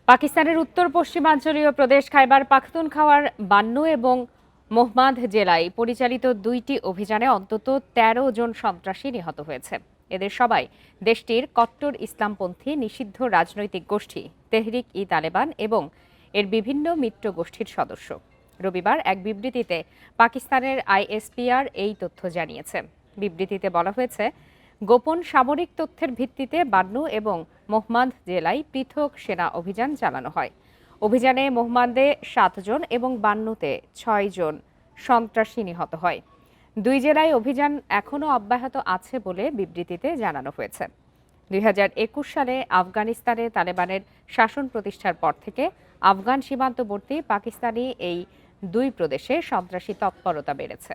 পাকিস্তানের উত্তর পশ্চিমাঞ্চলীয় প্রদেশ খাইবার পাখতুনখাওয়ার বান্নু এবং মোহম্মদ জেলায় পরিচালিত দুইটি অভিযানে অন্তত ১৩ জন সন্ত্রাসী নিহত হয়েছে। এদের সবাই দেশটির কট্টর ইসলামপন্থী নিষিদ্ধ রাজনৈতিক গোষ্ঠী তেহরিক-ই-তালেবান এবং এর বিভিন্ন মিত্র গোষ্ঠীর সদস্য। রবিবার এক বিবৃতিতে পাকিস্তানের আইএসপিআর এই তথ্য জানিয়েছে। বিবৃতিতে বলা হয়েছে, গোপন সামরিক তথ্যের ভিত্তিতে বান্নু এবং মোহম্মদ জেলায় পৃথক সেনা অভিযান চালানো হয়। অভিযানে মোহম্মদে ৭ জন এবং বান্নুতে ৬ জন সন্ত্রাসী নিহত হয়। দুই জেলায় অভিযান এখনও অব্যাহত আছে বলে বিবৃতিতে জানানো হয়েছে। ২০২১ সালে আফগানিস্তানে তালেবানের শাসন প্রতিষ্ঠার পর থেকে আফগান সীমান্তবর্তী পাকিস্তানি এই দুই প্রদেশে সন্ত্রাসী তৎপরতা বেড়েছে।